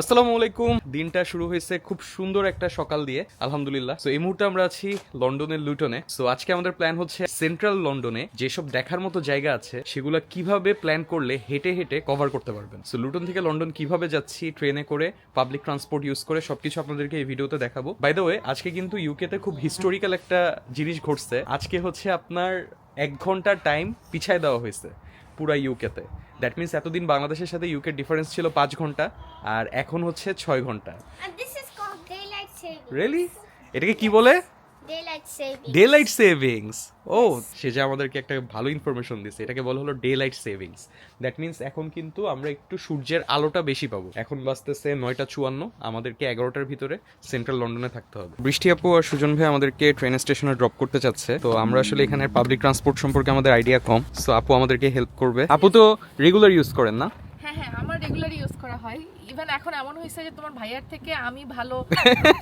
আসসালামু আলাইকুম। দিনটা শুরু হয়েছে খুব সুন্দর একটা সকাল দিয়ে, আলহামদুলিল্লাহ। সো এই মুহূর্তে আমরা আছি লন্ডনের লুটনে। সো আজকে আমাদের প্ল্যান হচ্ছে সেন্ট্রাল লন্ডনে যেসব দেখার মতো জায়গা আছে সেগুলো কিভাবে প্ল্যান করলে হেঁটে হেঁটে কভার করতে পারবেন। সো লুটন থেকে লন্ডন কিভাবে যাচ্ছি, ট্রেনে করে, পাবলিক ট্রান্সপোর্ট ইউজ করে, সবকিছু আপনাদেরকে এই ভিডিওতে দেখাবো। বাই দ্য ওয়ে, আজকে কিন্তু ইউকেতে খুব হিস্টোরিক্যাল একটা জিনিস ঘটছে। আজকে হচ্ছে আপনার 1 ঘন্টার টাইম পিছায় দেওয়া হয়েছে পুরা ইউকেতে। দ্যাট মিনস এতদিন বাংলাদেশের সাথে ইউকের ডিফারেন্স ছিল 5 ঘন্টা, আর এখন হচ্ছে 6 ঘন্টা। And this is called daylight savings. Really? এটাকে কি বলে? Daylight savings. Daylight savings. ও, সে যে আমাদেরকে একটা ভালো ইনফরমেশন দিছে, এটাকে বলা হলো daylight savings. That means এখন কিন্তু আমরা একটু সূর্যের আলোটা বেশি পাবো। এখন বাজতেছে 9:54, আমাদেরকে 11টার ভিতরে সেন্ট্রাল লন্ডনে থাকতে হবে। বৃষ্টি আপু আর সুজন ভাই আমাদেরকে ট্রেন স্টেশনে ড্রপ করতে চাচ্ছে। তো আমরা আসলে এখানে পাবলিক ট্রান্সপোর্ট সম্পর্কে আমাদের আইডিয়া কম, সো আপু আমাদেরকে হেল্প করবে। আপু তো রেগুলার ইউজ করেন না? হ্যাঁ হ্যাঁ, আমার রেগুলার ইউজ করা হয়। ইভেন এখন এমন হয়েছে যে তোমার ভাইয়ার থেকে আমি ভালো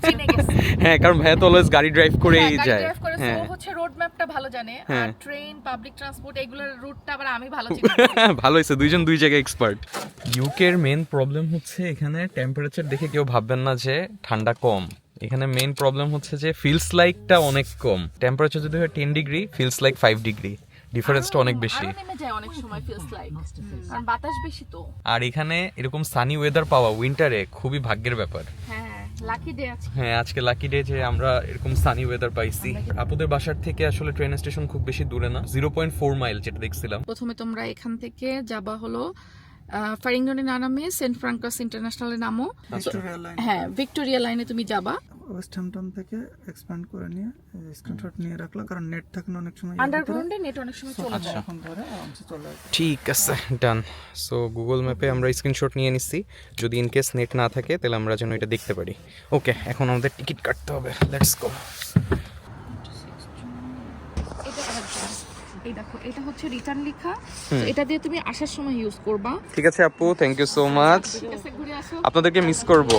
চিনে গেছি। হ্যাঁ, কারণ ভাইয়া তো অলওয়েজ গাড়ি ড্রাইভ করেই যায়। ড্রাইভ করে, হ্যাঁ, সো হচ্ছে রোড ম্যাপটা ভালো জানে, হ্যাঁ। আর ট্রেন, পাবলিক ট্রান্সপোর্ট এগুলোর রুটটা আবার আমি ভালো চিনি। ভালো হয়েছে, দুইজন দুই জায়গায় এক্সপার্ট। ইউকের মেন প্রবলেম হচ্ছে এখানে টেম্পারেচার দেখে কেউ ভাববেন না যে ঠান্ডা কম। এখানে মেইন প্রবলেম হচ্ছে যে ফিলস লাইকটা অনেক কম। টেম্পারেচার যদি হয় 10 ডিগ্রি, ফিলস লাইক 5 ডিগ্রি। ডিফারেন্সটা অনেক বেশি। আরো নেমে যায় অনেক সময়, ফিলস লাইক, কারণ বাতাস বেশি তো। আর এখানে এরকম সানি ওয়েদার পাওয়া উইন্টারে খুবই ভাগ্যের ব্যাপার। হ্যাঁ, লাকি ডে আছে। হ্যাঁ, আজকে লাকি ডে যে আমরা এরকম সানি ওয়েদার পাইছি। আপুদের বাসার থেকে আসলে ট্রেন স্টেশন খুব বেশি দূরে না, 0.4 মাইল যেটা দেখছিলাম। প্রথমে তোমরা এখান থেকে যাবা হলো ফারিংটনে না নামে সেন্ট ফ্রাঙ্কাস ইন্টারন্যাশনালে নামো। হ্যাঁ, ভিক্টোরিয়া লাইনে তুমি যাবা। ওয়েস্ট হ্যাম্পটন থেকে এক্সপ্যান্ড করে নিয়ে স্ক্রিনশট নিয়ে রাখলা, কারণ নেট থাকে না অনেক সময়। আন্ডারগ্রাউন্ডে নেট অনেক সময় চলে যায়। এখন ধরে আরামসে চলে আসবে। ঠিক আছে, ডান। সো গুগল ম্যাপে আমরা স্ক্রিনশট নিয়ে নিচ্ছি, যদি ইন কেস নেট না থাকে তাহলে আমরা যেন এটা দেখতে পারি। ওকে, এখন আমাদের টিকিট কাটতে হবে। Let's go. এই দেখো, এটা হচ্ছে রিটার্ন লেখা, তো এটা দিয়ে তুমি আসার সময় ইউজ করবা। ঠিক আছে আপু, থ্যাংক ইউ সো মাচ। ঠিক আছে, ঘুরে আসো। আপনাদেরকে মিস করব।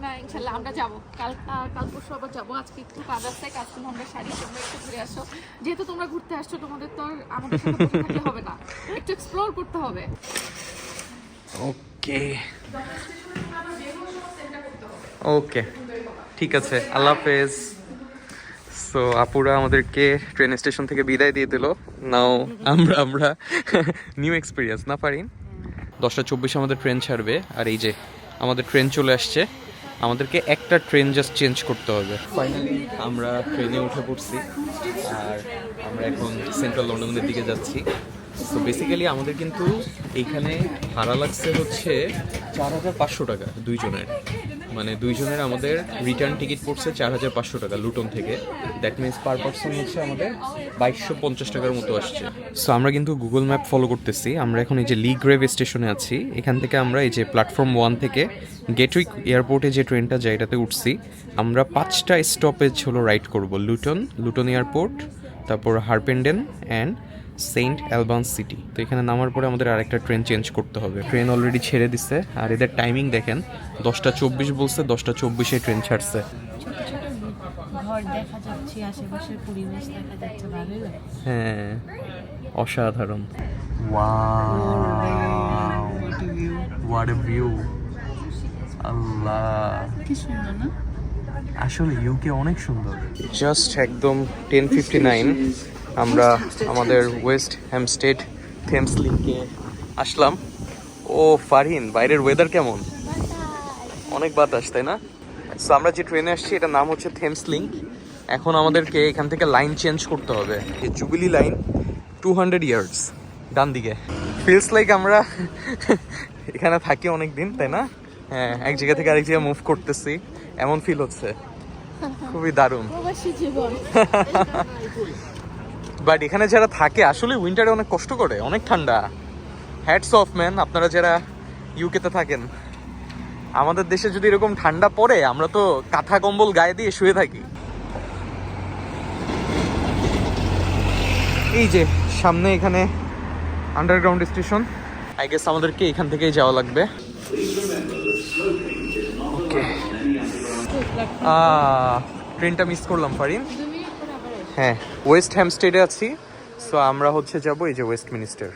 না, ইনশাআল্লাহ আমরা যাব, কাল পরশু আবার যাবো। আজকে একটু কাজ আছে, কাজগুলো আমরা সারি। তোমরা একটু ঘুরে আসো, যেহেতু তোমরা ঘুরতে আসছো, তোমাদের তো আর আমাদের সাথে বসে থাকলে হবে না, একটু এক্সপ্লোর করতে হবে। ওকে ওকে, ঠিক আছে, আল্লাহ হাফেজ। সো আপুরা আমাদেরকে ট্রেন স্টেশন থেকে বিদায় দিয়ে দিল। নাও আমরা নিউ এক্সপিরিয়েন্স না পারি। 10:24 আমাদের ট্রেন ছাড়বে, আর এই যে আমাদের ট্রেন চলে আসছে। আমাদেরকে একটা ট্রেন জাস্ট চেঞ্জ করতে হবে। ফাইনালি আমরা ট্রেনে উঠে পড়ছি, আর আমরা এখন সেন্ট্রাল লন্ডনের দিকে যাচ্ছি। তো বেসিক্যালি আমাদের কিন্তু এইখানে ভাড়া লাগছে হচ্ছে 4,500 টাকা দুইজনের। মানে দুইজনের আমাদের রিটার্ন টিকিট পড়ছে 4,500 টাকা লুটন থেকে। দ্যাট মিনস পার পার্সন হচ্ছে আমাদের 2,250 টাকার মতো আসছে। সো আমরা কিন্তু গুগল ম্যাপ ফলো করতেছি। আমরা এখন এই যে লি গ্রেভ স্টেশনে আছি। এখান থেকে আমরা এই যে প্ল্যাটফর্ম 1 থেকে গেটউইক এয়ারপোর্টে যে ট্রেনটা যায় এটাতে উঠছি। আমরা 5টা স্টপেজ হলো রাইড করব। লুটন এয়ারপোর্ট, তারপর হারপেন্ডেন অ্যান্ড সেন্ট অ্যালবান্স সিটি। তো এখানে নামার পরে আমাদের আরেকটা ট্রেন চেঞ্জ করতে হবে। ট্রেন অলরেডি ছেড়ে দিছে, আর এদের টাইমিং দেখেন, 10:24 বলছে, 10:24 ট্রেন ছাড়ছে। ঘর দেখা যাচ্ছে, আশেপাশের পরিবেশ দেখা যাচ্ছে, ভালোই লাগে। হ্যাঁ, অসাধারণ। Wow, what a view! Allah, কি সুন্দর না? আসলে ইউকে অনেক সুন্দর। জাস্ট একদম 10:59 আমরা আমাদের ওয়েস্ট হ্যামস্টেড থেমস লিংকে আসলাম। ও ফারহিন, বাইরের ওয়েদার কেমন? অনেক বাতাস, তাই না? সো আমরা যে ট্রেনে আসছি এটার নাম হচ্ছে থেমস লিংক। এখন আমাদেরকে এখান থেকে লাইন চেঞ্জ করতে হবে। এই জুবিলি লাইন 200 ইয়ার্স ডান দিকে। ফিলস লাইক আমরা এখানে থাকি অনেক দিন, তাই না? হ্যাঁ, এক জায়গা থেকে আরেক জায়গায় মুভ করতেছি, এমন ফিল হচ্ছে। খুবই দারুণ। প্রবাসী জীবন। বাট এখানে যারা থাকে আসলে উইন্টারে অনেক কষ্ট করে, অনেক ঠান্ডা। হ্যাটস অফ ম্যান, আপনারা যারা ইউকেতে থাকেন। আমাদের দেশে যদি এরকম ঠান্ডা পড়ে, আমরা তো কাঁথা কম্বল গায়ে দিয়ে শুয়ে থাকি। এই যে সামনে এখানে আন্ডারগ্রাউন্ড স্টেশন। আই গেস আমাদেরকে এখান থেকেই যাওয়া লাগবে। ওকে, ট্রেনটা মিস করলাম ফারিন। হ্যাঁ, ওয়েস্ট হ্যামস্টেডে আছি। সো আমরা হচ্ছে যাব এই যে ওয়েস্টমিনিস্টার।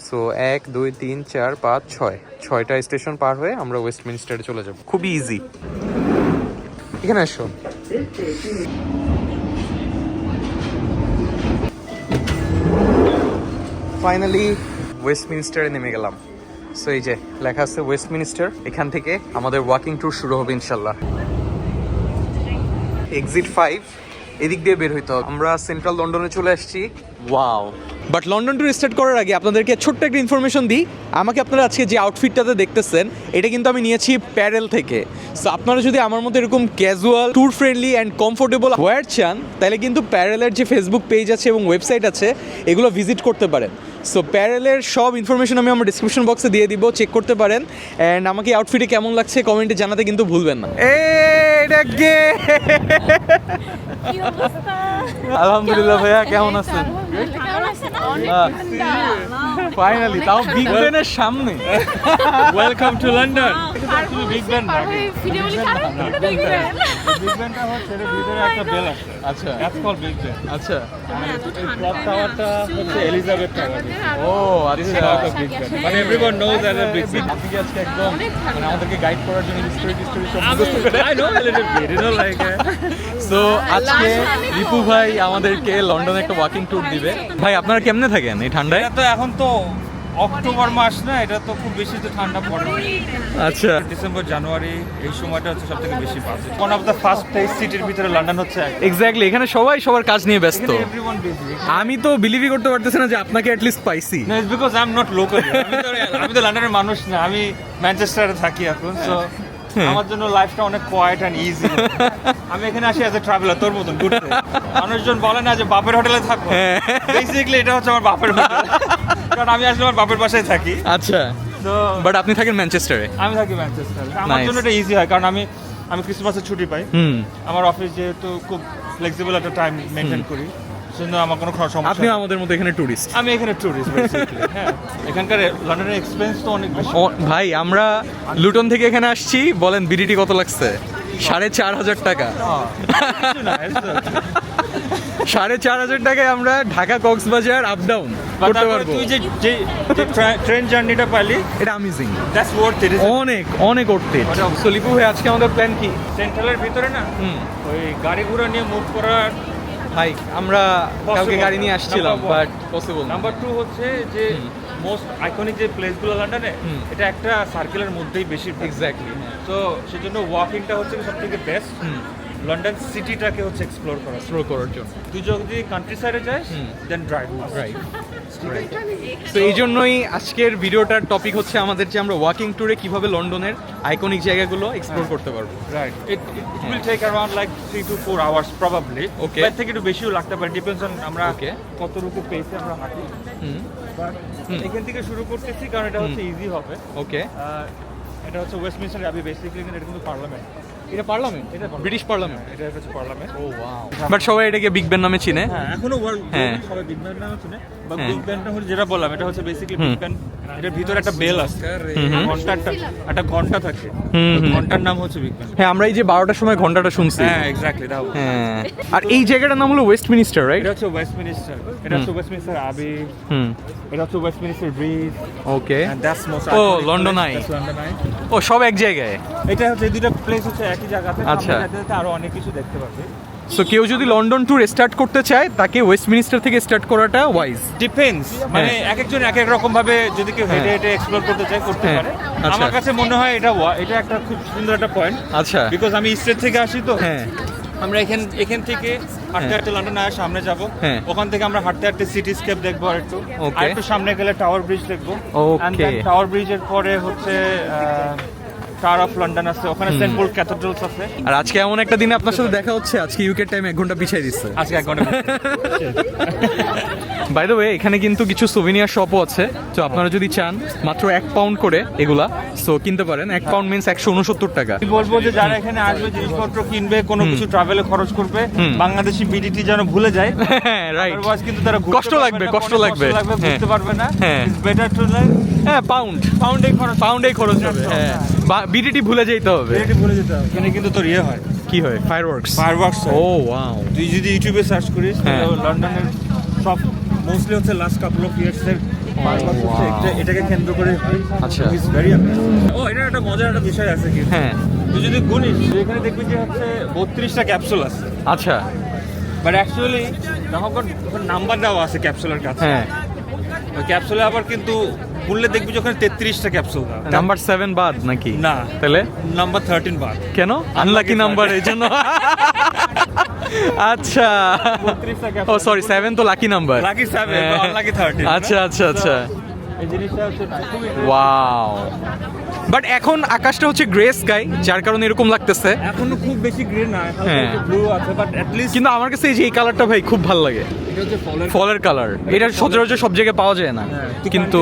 সো সো 1 2 3 4 5 6 6টা স্টেশন পার হয়ে আমরা ওয়েস্টমিনস্টারে চলে যাব, খুবই ইজি। এখানে আসো। ফাইনালি ওয়েস্টমিনস্টারে নেমে গেলাম। সো এই যে লেখা আছে ওয়েস্টমিনস্টার, এখান থেকে আমাদের ওয়াকিং ট্যুর শুরু হবে ইনশাল্লাহ। এক্সিট 5 এদিক দিয়ে বের হইতে হবে। আমরা সেন্ট্রাল লন্ডনে চলে আসছি। Wow! But London tour start করার আগে আপনাদেরকে ছোট্ট একটা ইনফরমেশন দিই। আমাকে আপনারা আজকে যে আউটফিটটাতে দেখতেছেন এটা কিন্তু আমি নিয়েছি প্যারেল থেকে। সো আপনারা যদি আমার মতো এরকম casual, tour friendly and comfortable wear চান তাহলে কিন্তু প্যারেলের যে ফেসবুক পেজ আছে এবং ওয়েবসাইট আছে এগুলো ভিজিট করতে পারেন। সো প্যারেলের সব ইনফরমেশন আমি আমার ডিসক্রিপশন বক্সে দিয়ে দিব, চেক করতে পারেন। অ্যান্ড আমাকে আউটফিটে কেমন লাগছে কমেন্টে জানাতে কিন্তু ভুলবেন না। আলহামদুলিল্লাহ ভাইয়া, কেমন আছেন? ফাইনালি, তাও বিগ বেনের সামনে। Welcome to London. Big Ben একটা বেল আছে। আচ্ছা দ্যাটস কল বিগ বেন। আচ্ছা ক্লক টাওয়ারটা হচ্ছে এলিজাবেথ টাওয়ার। ও দিস ইজ আচ্ছা। Not a Big Ben, but everyone knows that a Big Ben. আপনি কি আজকে একদম মানে আমাদেরকে গাইড করার জন্য হিস্টোরি সব I know a little bit, you know, like so আজকে রিপু ভাই আমাদেরকে লন্ডনে একটা ওয়াকিং ট্যুর দিবে। ভাই আপনারা কেমনে থাকেন এই ঠান্ডায়? এটা তো এখন তো অক্টোবর মাস না, এটা তো খুব বেশি তো ঠান্ডা পড়ে না। আচ্ছা ডিসেম্বর জানুয়ারি এই সময়টা হচ্ছে সবথেকে বেশি বাজে। One of the first place সিটির ভিতরে লন্ডন হচ্ছে। এক্স্যাক্টলি, এখানে সবাই সবার কাজ নিয়ে ব্যস্ত। Everyone busy. আমি তো বিলিভই করতে পারতেছি না যে আপনাকে অ্যাটলিস্ট পাইছি। No, it's because I'm not local. আমি তো লন্ডনের মানুষ না, আমি ম্যানচেস্টারে থাকি এখন। সো আমার জন্য লাইফটা অনেক কোয়াইট অ্যান্ড ইজি। আমি এখানে আসি অ্যাজ এ ট্রাভেলার, তোর মতন ঘুরতে। মানুষজন বলে না যে বাপের হোটেলে থাকো, বেসিক্যালি এটা হচ্ছে আমার বাপের হোটেল, কারণ আমি আসলে আমার বাপের বাসায় থাকি। আচ্ছা, তো বাট আপনি থাকেন ম্যানচেস্টারে। আমি থাকি ম্যানচেস্টারে। আমার Nice. জন্য এটা ইজি হয়, কারণ আমি ক্রিসমাসের ছুটি পাই। হুম, আমার অফিস যেহেতু খুব ফ্লেক্সিবল একটা টাইম মেনটেন করি, সেজন্য আমার কোনো সমস্যা আপনি নেই। আমাদের মতো এখানে টুরিস্ট। আমি এখানে ট্যুরিস্ট বেসিক্যালি। হ্যাঁ, এখানকার লন্ডনের এক্সপেন্স তো অনেক বেশি। ভাই আমরা লুটন থেকে এখানে আসছি, বলেন বিডিটি কত লাগছে? 4,500 টাকা। 4,500 টাকায় আমরা ঢাকা কক্সবাজার আপ ডাউন করতে পারবো। তুই যে ট্রেন জার্নিটা পালি, এটা অ্যামেজিং, দ্যাটস ওয়ার্থ ইট। অনেক অনেক অর্থে। সলিপু ভাই আজকে আমাদের প্ল্যান কি? সেন্ট্রালের ভিতরে না হুম, ওই গাড়ি ঘোড়া নিয়ে মুভ করার। ভাই আমরা কালকে Possible. গাড়ি নিয়ে আসছিলাম, Number one. বাট পসিবল না। নাম্বার 2 হচ্ছে যে মোস্ট আইকনিক যে প্লেসগুলো লন্ডনে, হুম। এটা একটা সার্কেলের মধ্যেই বেশি। এক্স্যাক্টলি। তো সেজন্য ওয়াকিংটা হচ্ছে সবথেকে বেস্ট। লন্ডন সিটিটাকে হচ্ছে এক্সপ্লোর করা। থ্রো করার জন্য তুই যদি কান্ট্রি সাইডে যাস দেন ড্রাইভ। রাইট। তো এই জন্যই আজকের ভিডিওটার টপিক হচ্ছে আমাদের যে আমরা ওয়াকিং ট্যুরে কিভাবে লন্ডনের আইকনিক জায়গাগুলো এক্সপ্লোর করতে পারবো। Right. It will take around like 3 to 4 hours probably. Okay. এর থেকে একটু বেশিও লাগতে পারে, ডিপেন্ডস অন আমরা Okay. কতটুকু পেসে আমরা হাঁটি। হুম, বাট এখান থেকে শুরু করতেছি কারণ এটা হচ্ছে ইজি হবে। ওকে। এটা হচ্ছে ওয়েস্টমিনস্টার আবি, বেসিক্যালি এটা কিন্তু পার্লামেন্ট। এটা পার্লামেন্ট, এটা ব্রিটিশ পার্লামেন্ট। এটা হচ্ছে পার্লামেন্ট। O wow. বাট সবাই এটাকে বিগ বেন নামে চিনে। হ্যাঁ, এখনো ওয়ার্ল্ড হ্যাঁ। সবাই বিগ ব্যান নামে শুনে। বা হ্যাঁ। বিগ ব্যানটা হচ্ছে যেটা বললাম, এটা হচ্ছে বেসিক্যালি বিগ ব্যান। এটার ভিতরে একটা বেল আছে, একটা ঘন্টা থাকে। ঘন্টার নাম হচ্ছে বিগ ব্যান। হ্যাঁ, আমরা এই যে 12টার সময় ঘন্টাটা শুনছি। হ্যাঁ, এক্স্যাক্টলি দাও। হ্যাঁ, আর এই জায়গাটার নাম হলো ওয়েস্টমিনিস্টার, রাইট? এটা হচ্ছে ওয়েস্টমিনস্টার, এটা হচ্ছে ওয়েস্টমিনস্টার আবি, হুম, এটা হচ্ছে Westminster bridge. Okay. And that's most Oh, iconic London place. Eye. That's London Eye. ও সব এক জায়গায়। এটা হচ্ছে এই দুটো প্লেস হচ্ছে একই জায়গাতে। আচ্ছা। আমরা যেতে যেতে আরো অনেক কিছু দেখতে পাবে। সো কেউ যদি লন্ডন ট্যুর স্টার্ট করতে চায় তাকে ওয়েস্টমিনিস্টার থেকে স্টার্ট করাটা ওয়াইজ। ডিপেন্ডস, মানে এক একজন এক এক রকম ভাবে যদি কেউ হেঁটে হেঁটে এক্সপ্লোর করতে চায় করতে হ্যাঁ। পারে। আচ্ছা। আমার কাছে মনে হয় এটা একটা খুব সুন্দর একটা পয়েন্ট, আচ্ছা। বিকজ আমি স্টেট থেকে আসি তো। হ্যাঁ, আমরা এখান থেকে হাঁটতে হাঁটতে লন্ডন আয়ার সামনে যাব। হ্যাঁ। ওখান থেকে আমরা হাঁটতে হাঁটতে সিটিস্কেপ দেখবো আর একটু। Okay. আর একটু সামনে গেলে টাওয়ার ব্রিজ দেখবো। Okay. টাওয়ার ব্রিজের পরে হচ্ছে টাওয়ার অফ লন্ডন আছে, ওখানে সেন্ট পল ক্যাথেড্রালস আছে। আর আজকে এমন একটা দিনে আপনার সাথে দেখা হচ্ছে, আজকে ইউকে টাইম 1 ঘন্টা পিছিয়ে দিচ্ছে। আজকে 1 ঘন্টা। বাই দ্য ওয়ে এখানে কিন্তু কিছু সুভিনিয়ার শপও আছে, তো আপনারা যদি চান মাত্র 1 পাউন্ড করে এগুলা সো কিনতে পারেন। 1 পাউন্ড মিন্স 169 টাকা। আমি বলবো যে যারা এখানে আসবে, জিনিসপত্র কিনবে, কোনো কিছু ট্রাভেলে খরচ করবে, বাংলাদেশি বিডিটি যেন ভুলে যায়। হ্যাঁ, রাইট। Otherwise কিন্তু তারা ঘুরতে কষ্ট পারবে লাগবে, না, কষ্ট অনেক লাগবে। বুঝতে পারবে না। হ্যাঁ। ইটস বেটার টু লাইক হ্যাঁ, পাউন্ডেই খরচ হবে। হ্যাঁ, বিডিটি ভুলে যেতে হবে। বিডিটি ভুলে যেতে হবে। এখানে কিন্তু তোর হয় কি হয়? ফায়ারওয়ার্কস। ফায়ারওয়ার্কস। ও ওয়াও। তুই যদি ইউটিউবে সার্চ করিস, হ্যাঁ। লন্ডনের সব মোস্টলি হচ্ছে লাস্ট কাপল অফ ইয়ার্স এর পারপাস হচ্ছে এটাকে কেন্দ্র করে হয়। আচ্ছা। It's very amazing. ও এটার একটা মজার একটা বিষয় আছে কি, হ্যাঁ তুই যদি গুনিস এখানে দেখবি যে হচ্ছে 32টা ক্যাপসুল আছে, আচ্ছা বাট অ্যাকচুয়ালি যখন নাম্বার দেওয়া আছে ক্যাপসুলের কাছে, হ্যাঁ ওই ক্যাপসুলে আবার কিন্তু গুনলে দেখবি যে ওখানে 33টা ক্যাপসুল দেওয়া। নাম্বার 7 বাদ নাকি? না, তাহলে নাম্বার 13 বাদ। কেন? আনলাকি নাম্বার এই জন্য। আচ্ছা 32টা ও সরি 7 তো লাকি নাম্বার। Lucky 7 unlucky 13। আচ্ছা আচ্ছা আচ্ছা এই জিনিসটা হচ্ছে খুবই ওয়াও। বাট এখন আকাশটা হচ্ছে গ্রে স্কাই, যার কারণে এরকম লাগতেছে। এখনো খুব বেশি গ্রিন না, হ্যাঁ। ব্লু আছে, বাট অ্যাট লিস্ট কিন্তু আমার কাছে এই যে এই কালারটা ভাই খুব ভালো লাগে, এটা হচ্ছে ফলের কালার। এটা সচরাচর সব জায়গায় পাওয়া যায় না, কিন্তু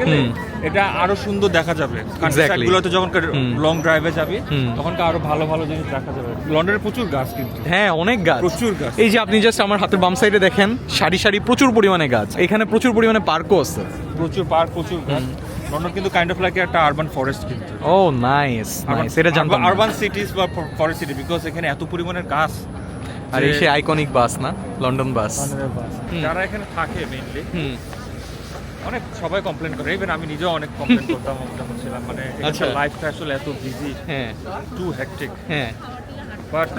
হুম, এটা আরো সুন্দর দেখা যাবে। Exactly. গুলোতে যখন হুম। লং ড্রাইভে যাবি হুম। তখন আরো ভালো ভালো জিনিস দেখা যাবে। লন্ডনে প্রচুর গাছ কিন্তু, হ্যাঁ অনেক গাছ, প্রচুর গাছ। এই যে আপনি জাস্ট আমার হাতের বাম সাইডে দেখেন সারি সারি প্রচুর পরিমাণে গাছ। এখানে প্রচুর পরিমাণে পার্কও আছে। প্রচুর পার্ক, প্রচুর গাছ। লন্ডন কিন্তু কাইন্ড অফ লাইক একটা আরবান ফরেস্ট কিন্তু। ও নাইস নাইস, এটা জানতাম না। আরবান সিটিজ বা ফরেস্ট সিটি, বিকজ এখানে এত পরিমাণের গাছ। আর এই যে- সে আইকনিক বাস না, লন্ডন বাস। যারা এখানে থাকে মেইনলি হুম অনেক সবাই কমপ্লেন করে, ইভেন আমি নিজেও অনেক কমপ্লেন করতাম যখন ছিলাম, মানে আচ্ছা। লাইফটা আসলে এত বিজি, হ্যাঁ টু হেক্টিক। হ্যাঁ বাট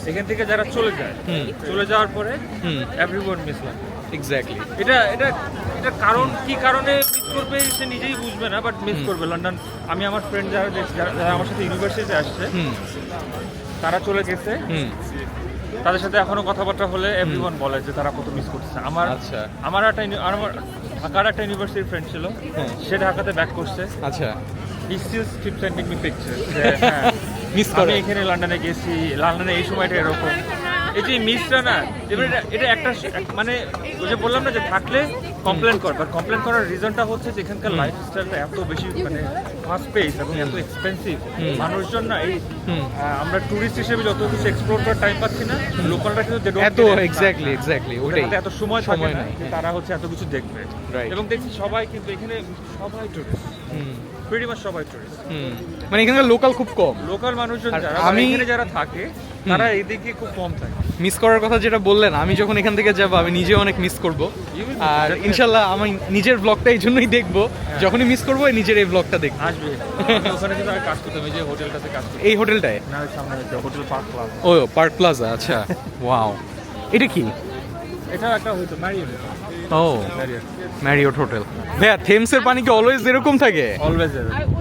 এখান থেকে যারা চলে যায়, হুম। চলে যাওয়ার পরে হুম এভরিওয়ান মিস লাইফ। এক্স্যাক্টলি। এটা এটা এটা কারণ কি কারণে মিস করবে সে নিজেই বুঝবে না, বাট মিস করবে লন্ডন। আমি আমার ফ্রেন্ড যারা যারা আমার সাথে ইউনিভার্সিটিতে আসছে, হুম তারা চলে গেছে, হুম তাদের সাথে এখনো কথাবার্তা হলে এভরিওয়ান বলে যে তারা কত মিস করছে। আমার আচ্ছা। আমার ঢাকার একটা ইউনিভার্সিটির ফ্রেন্ড ছিল, হ্যাঁ। সে ঢাকাতে ব্যাক করছে। আচ্ছা he still keep sending me picture. Miss আমি করে। এখানে লন্ডনে গেছি, লন্ডনে এই সময়টা এরকম। এই যে মিসটা না, এবার এটা একটা মানে ওই যে বললাম না যে থাকলে কমপ্লেন কর, বাট কমপ্লেন করার রিজনটা হচ্ছে যে এখানকার লাইফস্টাইলটা এত বেশি মানে ফাস্ট পেস এবং এত এক্সপেন্সিভ। মানুষজন না এই আমরা টুরিস্ট হিসেবে যত কিছু এক্সপ্লোর করার টাইম পাচ্ছি না, লোকালরা কিন্তু they don't এত get it. এক্স্যাক্টলি ওটাই। তাদের এত সময় থাকে সময় না নাই, যে তারা হচ্ছে এত কিছু দেখবে। Right. এবং দেখছি সবাই কিন্তু এখানে সবাই টুরিস্ট, হুম প্রিটি মাচ সবাই টুরিস্ট। হুম, মানে এখানকার লোকাল খুব কম। লোকাল মানুষজন আর যারা আমি- এখানে যারা থাকে তারা এইদিকে খুব কম থাকে। মিস করার কথা যেটা বললেন, আমি যখন এখান থেকে যাবো আমি নিজে অনেক মিস করব। আর ইনশাল্লাহ আমি নিজের ব্লগটা এই জন্যই দেখবো, যখনই মিস করবো নিজের এই ব্লগটা দেখবো। আসবে আমি ওখানে কিন্তু আমি কাজ করতাম, এই যে হোটেলটাতে কাজ করতাম। এই হোটেলটায়? না ওই সামনে হোটেল পার্ক ক্লাব, ও পার্ক প্লাজা, আচ্ছা ওয়াও। এটা কি? এটা একটা হইতো ম্যারিয়ট। ও ম্যারিয়ট হোটেল। ভাইয়া থেমসের পানি কি অলওয়েজ এরকম থাকে? অলওয়েজ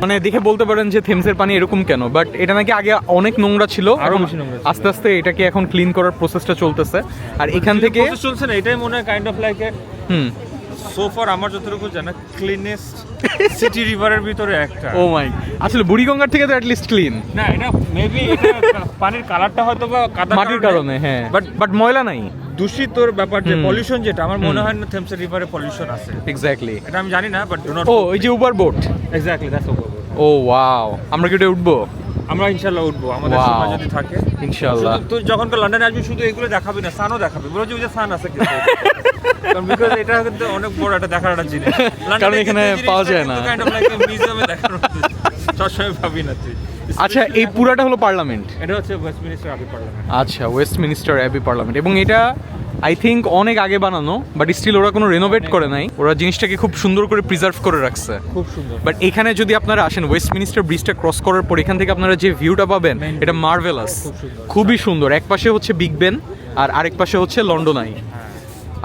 মানে দেখে বলতে পারেন যে থেমসের পানি এরকম কেন, বাট এটা নাকি আগে অনেক নোংরা ছিল, আরো এখন বেশি নোংরা ছিল। আস্তে আস্তে এটাকে এখন ক্লিন করার প্রসেসটা চলতেছে। আর এখান থেকে চলছে না, এটাই মনে হয় kind of like hmm so far আমার যতটুকু জানা ক্লিনেস্ট সিটি রিভারের ভিতরে একটা। ও মাই, আসলে বুড়িগঙ্গার থেকে তো অ্যাটলিস্ট ক্লিন। না এটা মেবি এটা পানির কালারটা হয়তো বা কাদা মাটির কারণে, হ্যাঁ, বাট বাট ময়লা নাই। দূষিতর ব্যাপার যে হুম। পলিউশন, যেটা আমার মনে হয় না থেমস রিভারে পলিউশন আছে। এক্স্যাক্টলি। এটা আমি জানি না, বাট ডু নট। ও ওই যে Uber boat. Exactly that's over. Oh wow, আমরা কি ওটা উঠবো? আমরা ইনশাআল্লাহ উঠবো আমাদের Wow. সময় যদি থাকে ইনশাআল্লাহ। শুধু তুই যখন লন্ডনে আসবি শুধু এগুলো দেখাবি না, সানও দেখাবি, বলো যে ওই যে সান আছে কিন্তু কারণ বিকজ এটা কিন্তু অনেক বড় একটা দেখার একটা জিনিস। কারণ এখানে পাওয়া যায় না। কাইন্ড অফ লাইক মিউজিয়ামে দেখার মতো সবসময় ভাবি না তুই। আচ্ছা এই পুরাটা হলো পার্লামেন্ট? এটা হচ্ছে ওয়েস্টমিনিস্টার আবি পার্লামেন্ট। আচ্ছা ওয়েস্টমিনিস্টার অ্যাবি পার্লামেন্ট, এবং এটা আই থিঙ্ক অনেক আগে বানানো, বাট স্টিল ওরা কোনো রেনোভেট করে নাই, ওরা জিনিসটাকে খুব সুন্দর করে প্রিজার্ভ করে রাখছে। খুব সুন্দর। বাট এখানে যদি আপনারা আসেন ওয়েস্টমিনিস্টার ব্রিজটা ক্রস করার পর এখান থেকে আপনারা যে ভিউটা পাবেন এটা মার্ভেলাস, খুব সুন্দর। খুবই সুন্দর। এক পাশে হচ্ছে বিগ বেন আর আরেক পাশে হচ্ছে লন্ডন আই।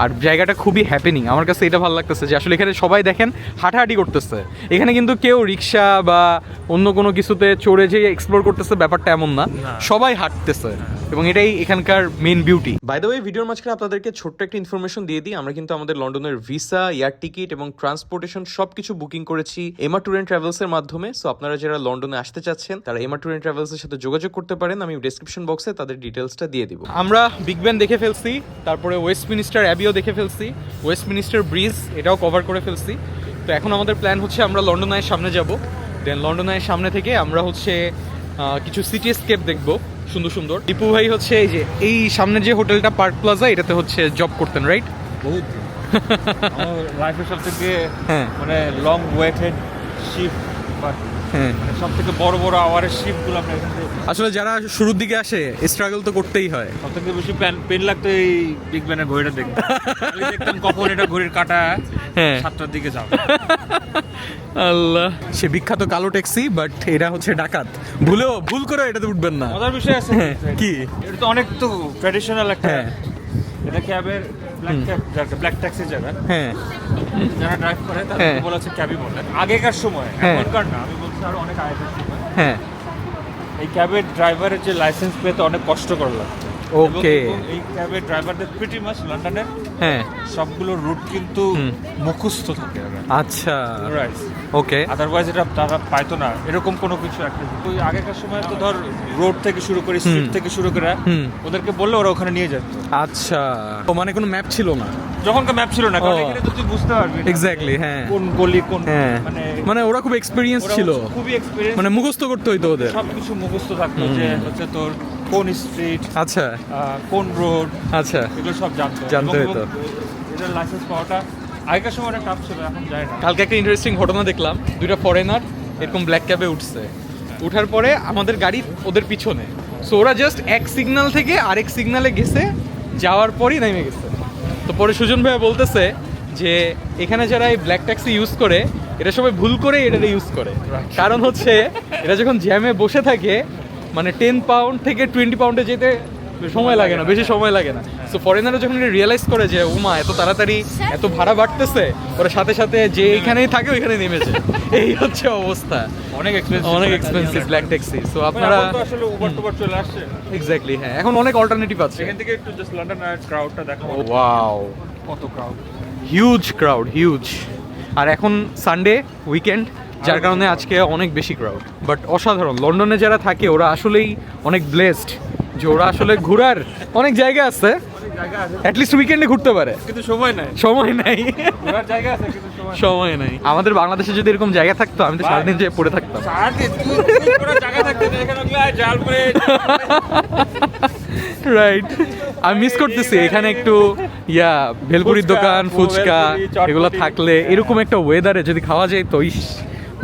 আর জায়গাটা খুবই হ্যাপেনিং, আমার কাছে এটা ভালো লাগতেছে যে আসলে এখানে সবাই দেখেন হাঁটাহাঁটি করতেছে। এখানে কিন্তু কেউ রিক্সা বা অন্য কোনো কিছুতে চড়ে যে এক্সপ্লোর করতেছে ব্যাপারটা এমন না, সবাই হাঁটতেছে, এবং এটাই এখানকার main beauty. By the way, ভিডিওর মাঝখানে আপনাদেরকে ছোট্ট একটা ইনফরমেশন দিয়ে দিই, আমরা কিন্তু আমাদের লন্ডনের ভিসা, এয়ার টিকিট এবং ট্রান্সপোর্টেশন সবকিছু বুকিং করেছি এমা ট্যুর এন্ড ট্রাভেলস এর মাধ্যমে। সো আপনারা যারা লন্ডনে আসতে চাচ্ছেন তারা এমা ট্যুর এন্ড ট্রাভেলস এর সাথে যোগাযোগ করতে পারেন, আমি ডেসক্রিপশন বক্সে তাদের ডিটেলসটা দিয়ে দিব। আমরা বিগ বেন দেখে ফেলছি, তারপরে ওয়েস্টমিনিস্টার অ্যাবিও দেখে ফেলছি, ওয়েস্টমিনিস্টার ব্রিজ এটাও কভার করে ফেলছি। তো এখন আমাদের প্ল্যান হচ্ছে আমরা লন্ডন আইয়ের সামনে যাব, দেন লন্ডন আইয়ের সামনে থেকে আমরা হচ্ছে কিছু সিটি স্কেপ দেখবো সুন্দর সুন্দর। দীপু ভাই হচ্ছে এই যে এই সামনে যে হোটেলটা পার্ক প্লাজা, এটাতে হচ্ছে জব করতেন, রাইট? বহুত আমার লাইফের সবথেকে হ্যাঁ। মানে লং ওয়েটেড শিফট, বাট হ্যাঁ, মানে সবথেকে বড় বড় আওয়ারের শিফটগুলো আমরা এখান থেকে আসলে যারা শুরুর দিকে আসে স্ট্রাগল তো করতেই হয়। সবথেকে বেশি পেন লাগতো এই বিগ ব্যানের ঘড়িটা দেখতে। আমি দেখতাম কখন এটা ঘড়ির কাটা হ্যাঁ। 7টার দিকে যাবে। আল্লাহ, সে বিখ্যাত কালো ট্যাক্সি, বাট এটা হচ্ছে ডাকাত। ভুল করে এটাতে উঠবেন না। মজার বিষয় আছে কি? এটা তো অনেক তো ট্র্যাডিশনাল একটা, হ্যাঁ এটা ক্যাবের ব্ল্যাক ট্যাক্সির জায়গা, হ্যাঁ যারা ড্রাইভ করে হ্যাঁ। তাদের বলা হচ্ছে ক্যাবই বলে। আগেকার সময়, হ্যাঁ। এখনকার না, আমি বলছি আরো অনেক আগেকার সময় হ্যাঁ। এই ক্যাবের ড্রাইভারের যে লাইসেন্স পেতে অনেক কষ্ট করে লাগতো। Okay. এবং এই ক্যাবের ড্রাইভারদের প্রিটি মাচ লন্ডনের হ্যাঁ। সবগুলো রুট কিন্তু মুখস্থ থাকে। আচ্ছা, রাইট, ওকে। আদারওয়াইজ এটা তারা পাইতো না এরকম কোনো কিছু একটা। ওই আগেকার সময় তো ধর রোড থেকে শুরু করে স্ট্রিট থেকে শুরু করে ওদেরকে বললে ওরা ওখানে নিয়ে যেত। আচ্ছা, তো মানে কোনো ম্যাপ ছিল না যখনকার ম্যাপ ছিল না, কারণ ও। এখানে তো তুই বুঝতে পারবি না এক্স্যাক্টলি, হ্যাঁ কোন গলি কোন, হ্যাঁ। মানে মানে ওরা খুব এক্সপিরিয়েন্স ওরা ছিল, হচ্ছে খুবই এক্সপেরিয়েন্স, মানে মুখস্থ করতে হইতো ওদের। সবকিছু মুখস্থ থাকতো যে হচ্ছে তোর কোন স্ট্রিট, আচ্ছা কোন রোড, আচ্ছা, এগুলো সব জানতো। জানতে এবং হতো। এটার লাইসেন্স পাওয়াটা আগেকার সময় একটা টাফ ছিল, এখন যায় না। কালকে একটা ইন্টারেস্টিং ঘটনা দেখলাম, দুইটা ফরেনার এরকম ব্ল্যাক ক্যাবে উঠছে, উঠার পরে আমাদের গাড়ি ওদের পিছনে, সো ওরা জাস্ট এক সিগন্যাল থেকে আরেক সিগন্যালে গেছে, যাওয়ার পরই নেমে গেছে। তো পরে সুজন ভাইয়া বলতেছে যে এখানে যারা এই ব্ল্যাক ট্যাক্সি ইউজ করে এটা সবাই ভুল করে এটা ইউজ করে, কারণ হচ্ছে এরা যখন জ্যামে বসে থাকে মানে 10 পাউন্ড থেকে 20 পাউন্ডে যেতে সময় লাগে না, বেশি সময় লাগে না। সো ফরেনাররা যখন এটা রিয়েলাইজ করে যে ওমা এত তাড়াতাড়ি এত ভাড়া বাড়তেছে, ওরা সাথে সাথে যে এইখানেই থাকে ওইখানে নেমেছে। এই হচ্ছে অবস্থা, অনেক এক্সপেন্সিভ, অনেক এক্সপেন্সিভ ব্ল্যাক ট্যাক্সি। সো আপনারা তো আসলে উবার টুবার চলে আসছে, এক্স্যাক্টলি, হ্যাঁ, এখন অনেক অল্টারনেটিভ আছে। এখান থেকে একটু জাস্ট লন্ডন আর ক্রাউডটা দেখো, ওয়াও, কত ক্রাউড। Huge crowd, huge. আর এখন সানডে উইকেন্ড, যার কারণে আজকে অনেক বেশি ক্রাউড, বাট অসাধারণ। লন্ডনে যারা থাকে ওরা আসলেই অনেক ব্লেসড যে ওরা আসলে ঘোরার অনেক জায়গা আছে, জায়গা আছে অ্যাটলিস্ট উইকেন্ডে ঘুরতে পারে। কিন্তু সময় নাই, সময় নাই, ঘোরার জায়গা আছে কিন্তু সময় সময় নাই। আমাদের বাংলাদেশে যদি এরকম জায়গা থাকতো আমি তো সারাদিন যেয়ে পড়ে থাকতাম। সারাদিন তুই পুরো জায়গা থাকতে এখানে জাল পরে। রাইট, আমি মিস করতেছি এখানে একটু ভেলপুরির দোকান, ফুচকা এগুলো থাকলে, এরকম একটা ওয়েদারে যদি খাওয়া যায় তো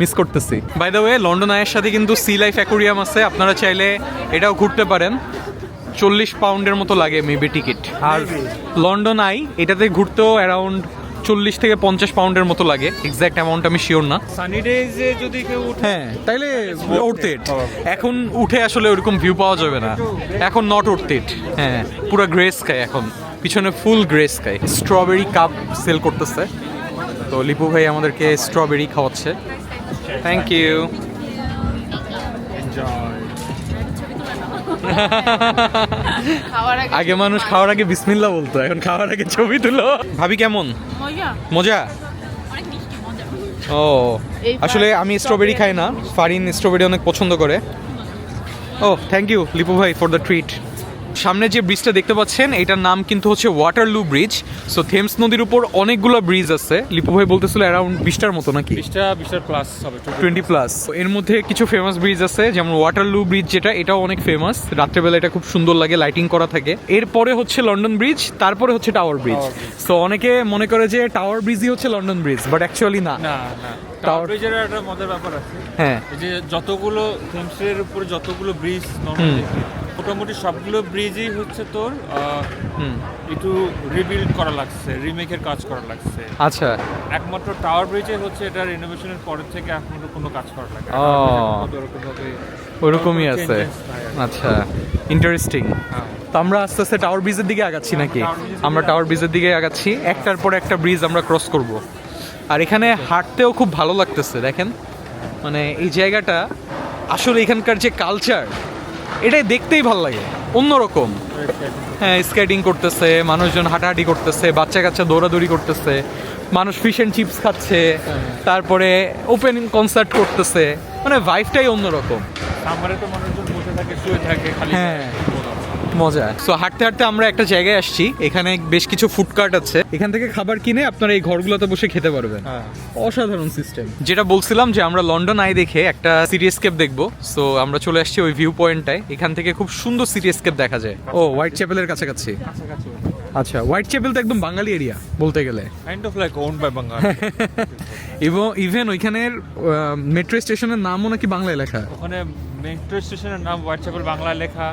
মিস করতেছি। বাই দ্য ওয়ে, লন্ডন আয়ের সাথে কিন্তু সি লাইফ অ্যাকোরিয়াম আছে, আপনারা চাইলে এটাও ঘুরতে পারেন। 40 পাউন্ডের মতো লাগে মেবি টিকিট। আর লন্ডন আই এটাতে ঘুরতেও অ্যারাউন্ড 40 থেকে 50 পাউন্ডের মতো লাগে, এক্স্যাক্ট অ্যামাউন্ট আমি শিওর না। সানি ডেজে যদি কেউ উঠে, হ্যাঁ, তাইলে উঠতে এখন উঠে আসলে ওরকম ভিউ পাওয়া যাবে না, এখন নট উঠতে। হ্যাঁ, পুরো গ্রে স্কাই, এখন পিছনে full grey sky. Strawberry cup sale করতেছে, তো লিপু ভাই আমাদেরকে স্ট্রবেরি খাওয়াচ্ছে। Thank you. খাওয়ার আগে আগে মানুষ খাওয়ার আগে বিসমিল্লাহ বলতো, এখন খাওয়ার আগে ছবি তুলো। ভাবি কেমন? মজা, মজা? অনেক মিষ্টি, মজা। ও, আসলে আমি স্ট্রবেরি খাই না, ফারিন স্ট্রবেরি অনেক পছন্দ করে। ও, থ্যাংক ইউ লিপু ভাই ফর দ্য ট্রিট। সামনে যে ব্রিজটা দেখতে পাচ্ছেন এটার নাম কিন্তু হচ্ছে ওয়াটারলু ব্রিজ। সো থেমস নদীর উপর অনেকগুলো ব্রিজ আছে, লিপু ভাই বলতেছিল অ্যারাউন্ড 20টার মতো নাকি 20টা প্লাস হবে, 20 প্লাস। এর মধ্যে কিছু ফেমাস ব্রিজ আছে, যেমন ওয়াটারলু ব্রিজ যেটা, এটাও অনেক ফেমাস, রাত্রেবেলা এটা খুব সুন্দর লাগে, লাইটিং করা থাকে। এরপরে হচ্ছে লন্ডন ব্রিজ, তারপরে হচ্ছে টাওয়ার ব্রিজ। সো অনেকে মনে করে যে টাওয়ার ব্রিজই হচ্ছে লন্ডন ব্রিজ, বাট অ্যাকচুয়ালি না। না না, টাওয়ার ব্রিজের একটা মজার ব্যাপার আছে। হ্যাঁ, এই যে যতগুলো থেমসের উপরে যতগুলো ব্রিজ মোটামুটি সবগুলো ব্রিজই হচ্ছে তোর একটু রিবিল্ড করা লাগছে, রিমেকের কাজ করা লাগছে। আচ্ছা, একমাত্র টাওয়ার ব্রিজে হচ্ছে এটা রিনোভেশনের পরের থেকে এখনো কোনো কাজ করা লাগে ও, ওরকমই আছে। আচ্ছা, ইন্টারেস্টিং। তো আমরা আস্তে আস্তে টাওয়ার ব্রিজের দিকে আগাচ্ছি নাকি? আমরা টাওয়ার ব্রিজের দিকে আগাচ্ছি, একটার পর একটা ব্রিজ আমরা ক্রস করব। আর এখানে হাঁটতেও খুব ভালো লাগতেছে, দেখেন মানে এই জায়গাটা আসলে এখানকার যে কালচার এটাই দেখতেই ভালো লাগে, অন্যরকম। হ্যাঁ, স্কেটিং করতেছে, মানুষজন হাঁটাহাঁটি করতেছে, বাচ্চা কাচ্চা দৌড়াদৌড়ি করতেছে, মানুষ ফিশ অ্যান্ড চিপস খাচ্ছে, তারপরে ওপেন কনসার্ট করতেছে, মানে ভাইবটাই অন্যরকম। সামারে তো মানুষজন বসে থাকে, শুয়ে থাকে খালি। হ্যাঁ, মজা। সো হাঁটতে হাঁটতে আমরা একটা জায়গায় আসছি, এখানে বেশ কিছু ফুড কার্ট আছে, এখান থেকে খাবার কিনে আপনারা এই ঘরগুলোতে বসে খেতে পারবেন। অসাধারণ সিস্টেম। যেটা বলছিলাম যে আমরা লন্ডন আই দেখে একটা সিটি এসকেপ দেখবো, সো আমরা চলে আসছি ওই ভিউ পয়েন্টটায়, এখান থেকে খুব সুন্দর সিটি এসকেপ দেখা যায়। ও, হোয়াইট চ্যাপেলের কাছাকাছি। আচ্ছা, হোয়াইট চ্যাপেল তো একদম বাঙালি এরিয়া বলতে গেলে। Kind of like owned by Bangali. এবং ইভেন ওইখানের মেট্রো স্টেশনের নামও নাকি বাংলায় লেখা। ওখানে মেট্রো স্টেশনের নাম হোয়াইট চ্যাপেল বাংলায় লেখা,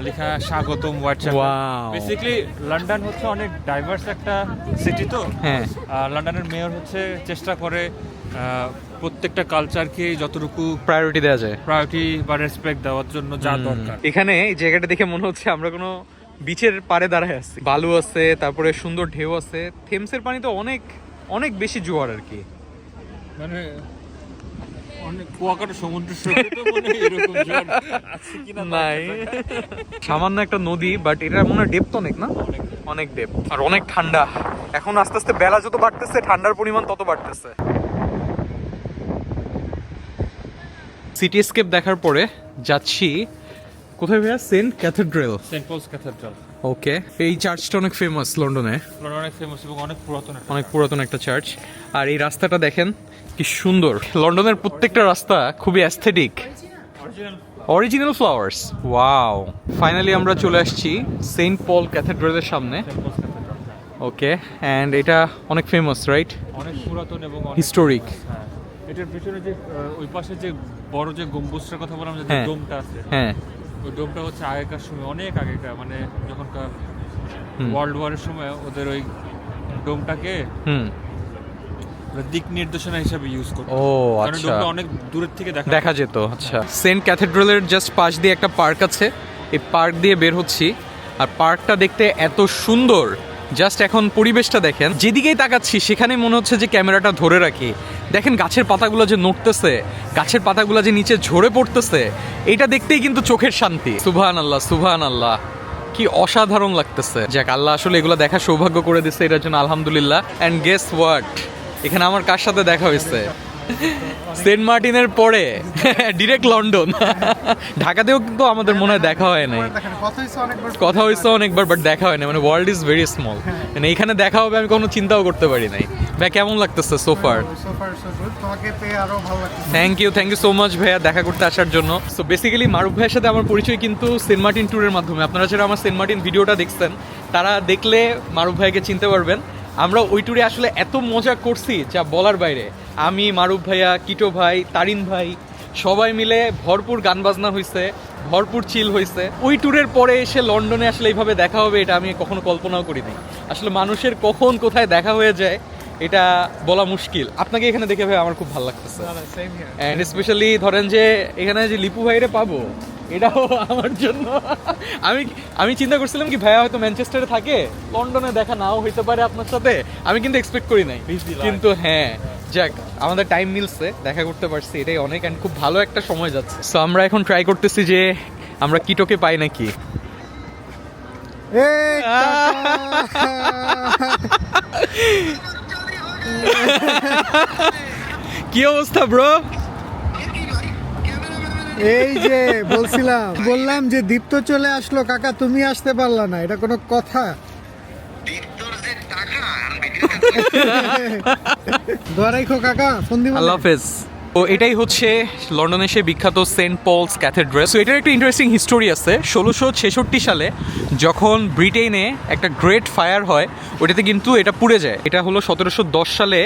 লেখা স্বাগতম Whitechapel. Wow. Basically London হচ্ছে অনেক ডাইভার্স একটা সিটি তো। হ্যাঁ। লন্ডনের মেয়র হচ্ছে চেষ্টা করে প্রত্যেকটা কালচারকে যতটুকু প্রায়োরিটি দেওয়া যায়, প্রায়োরিটি বা রেসপেক্ট দেওয়ার জন্য যা দরকার। এখানে এই জায়গাটা দেখে মনে হচ্ছে আমরা কোনো বিচের পাড়ে দাঁড়ায় আছি। বালু আছে, তারপরে সুন্দর ঢেউ আছে, থেমসের পানি তো অনেক অনেক বেশি জোয়ার আর কি। মানে অনেক কুয়াকাটা সমুদ্র সৈকতে মনে হয় এরকম জোয়ার আছে কিনা নাই, সামান্য একটা নদী, বাট এটা মনে হয় ডেপথ অনেক, না অনেক ডেপথ, আর অনেক ঠান্ডা। এখন আস্তে আস্তে বেলা যত বাড়তেছে ঠান্ডার পরিমাণ তত বাড়তেছে। সিটিস্কেপ দেখার পরে যাচ্ছি কোথায় ভাইয়া? Saint cathedral. Saint Paul's cathedral. Okay, এই চার্চটা অনেক ফেমাস লন্ডনে, অনেক ফেমাস এবং অনেক পুরাতন একটা অনেক পুরাতন একটা চার্চ। আর এই রাস্তাটা দেখেন কি সুন্দর। লন্ডনের প্রত্যেকটা রাস্তা খুবই aesthetic, original. Original flowers. Wow, finally আমরা চলে আসছি সেন্ট পল ক্যাথেড্রালের সামনে। ওকে, অ্যান্ড এটা অনেক ফেমাস, রাইট? অনেক পুরাতন এবং হিস্টোরিক। হ্যাঁ, এটার ভিতরে যে ওই পাশে যে বড় যে গম্বুজটার কথা বললাম, যে হ্যাঁ। ডোমটা আছে, হ্যাঁ, ওই ডোমটা হচ্ছে আগেকার সময়, অনেক আগেকার, মানে যখনকার ওয়ার্ল্ড ওয়ারের সময় ওদের ওই ডোমটাকে হুম, দিক নির্দেশনা হিসেবে ইউজ করতো। ও কারণ আচ্ছা, ডোমটা অনেক দূরের থেকে দেখা যেত। আচ্ছা, সেন্ট ক্যাথেড্রালের জাস্ট পাশ দিয়ে একটা পার্ক আছে, এই পার্ক দিয়ে বের হচ্ছি। আর পার্কটা দেখতে এত সুন্দর, জাস্ট এখন পরিবেশটা দেখেন, যেদিকেই তাকাচ্ছি সেখানে মনে হচ্ছে যে ক্যামেরাটা ধরে রাখি। দেখেন গাছের পাতাগুলো যে নড়তেছে, গাছের পাতাগুলো যে নিচে ঝরে পড়তেছে, এটা দেখতেই কিন্তু চোখের শান্তি। সুবহানাল্লাহ, সুবহানাল্লাহ, কি অসাধারণ লাগতেছে। যাক, আল্লাহ আসলে এগুলো দেখার সৌভাগ্য করে দিচ্ছে, এটার জন্য আলহামদুলিল্লাহ। অ্যান্ড গেস হোয়াট, এখানে আমার কার সাথে দেখা হয়েছে? সেন্ট মার্টিনের পরে ডিরেক্ট লন্ডন। ঢাকাতেও কিন্তু আমাদের মনে হয় দেখা হয় নাই, কথা হয়েছে অনেকবার, বাট দেখা হয় না। মানে ওয়ার্ল্ড ইজ ভেরি স্মল, মানে এখানে দেখা হবে আমি কোনো চিন্তাও করতে পারি নাই। ভাই কেমন লাগতেছে সোফার? থ্যাংক ইউ সো মাচ ভাইয়া দেখা করতে আসার জন্য। সো বেসিক্যালি মারুফ ভাইয়ের সাথে আমার পরিচয় কিন্তু সেন্ট মার্টিন ট্যুরের মাধ্যমে। আপনারা যারা আমার সেন্ট মার্টিন ভিডিওটা দেখছেন তারা দেখলে মারুফ ভাইকে চিনতে পারবেন। আমরা ওই ট্যুরে আসলে এত মজা করছি যা বলার বাইরে। আমি, মারুফ ভাইয়া, কিটো ভাই, তারিন ভাই, সবাই মিলে ভরপুর গান বাজনা হয়েছে, ভরপুর চিল হয়েছে। ওই ট্যুরের পরে এসে লন্ডনে আসলে এইভাবে দেখা হবে এটা আমি কখনো কল্পনাও করিনি। আসলে মানুষের কখন কোথায় দেখা হয়ে যায় এটা বলা মুশকিল। আপনাকে এখানে দেখে ভাই আমার খুব ভালো লাগতেছে, অ্যান্ড স্পেশালি ধরেন যে এখানে যে লিপু ভাইরে পাবো, এটাও আমার জন্য। আমি চিন্তা করছিলাম কি ভাইয়া হয়তো ম্যানচেস্টারে থাকে, লন্ডনে দেখা নাও হইতে পারে আপনার সাথে, আমি কিন্তু এক্সপেক্ট করি নাই। কিন্তু হ্যাঁ, যাক আমাদের টাইম মিলছে, দেখা করতে পারছি, এটাই অনেক। অ্যান্ড খুব ভালো একটা সময় যাচ্ছে। সো আমরা এখন ট্রাই করতেছি যে আমরা কিটোকে পাই নাকি। কি অবস্থা ব্রো? এই যে বললাম যে দীপ্ত চলে আসলো, কাকা তুমি আসতে পারলা না, এটা কোনো কথা? দোয়া রাখো কাকা, ফোন দিব। আল্লাহ হাফেজ। তো এটাই হচ্ছে লন্ডনের সেই বিখ্যাত সেন্ট পলস ক্যাথেড্রাল। সো এটার একটা ইন্টারেস্টিং হিস্টোরি আছে। 1666 সালে যখন ব্রিটেনে একটা গ্রেট ফায়ার হয়, ওটাতে কিন্তু এটা পুড়ে যায়। এটা হলো 1710 সালে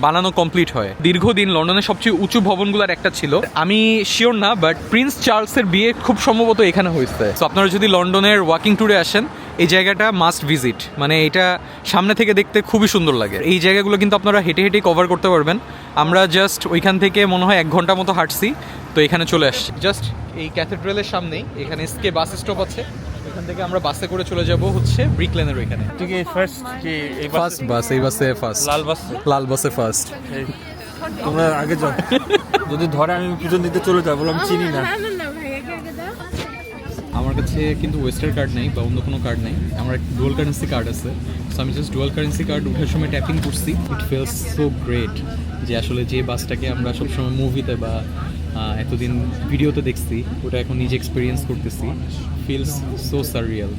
বানানো কমপ্লিট হয়। দীর্ঘদিন লন্ডনের সবচেয়ে উঁচু ভবনগুলোর একটা ছিল। আমি শিওর না, বাট প্রিন্স চার্লসের বিয়ে খুব সম্ভবত এখানে হয়েছে। সো আপনারা যদি লন্ডনের ওয়াকিং ট্যুরে আসেন, এই জায়গাটা মাস্ট ভিজিট। মানে এটা সামনে থেকে দেখতে খুবই সুন্দর লাগে। এই জায়গাগুলো কিন্তু আপনারা হেঁটে হেঁটে কভার করতে পারবেন। আমরা জাস্ট ওইখান থেকে মনে হয় 1 ঘন্টা মতো হাঁটছি, তো এখানে চলে আসছি। জাস্ট এই ক্যাথেড্রালের সামনেই এখানে এসকে বাস স্টপ আছে, এখান থেকে আমরা বাসে করে চলে যাব হচ্ছে ব্রিক লেনের ওইখানে। তুই কি ফার্স্ট কি এই ফার্স্ট বাস, এই বাসে ফার্স্ট, লাল বাসে ফার্স্ট। তোমরা আগে যাও, যদি ধরে আমি পিছন দিতে চলে যাবো, আমি চিনি না। আমার কাছে কিন্তু ওয়েস্টার কার্ড নেই বা অন্য কোনো কার্ড নেই, আমার ডুয়াল কারেন্সি কার্ড আছে। সো আমি জাস্ট ডুয়াল কারেন্সি কার্ড ওঠার সময় ট্যাপিং করছি। ইট ফিলস সো গ্রেট যে আসলে যে বাসটাকে আমরা সবসময় মুভিতে বা এতদিন ভিডিওতে দেখছি, ওটা এখন নিজে এক্সপিরিয়েন্স করতেছি। Feels so surreal.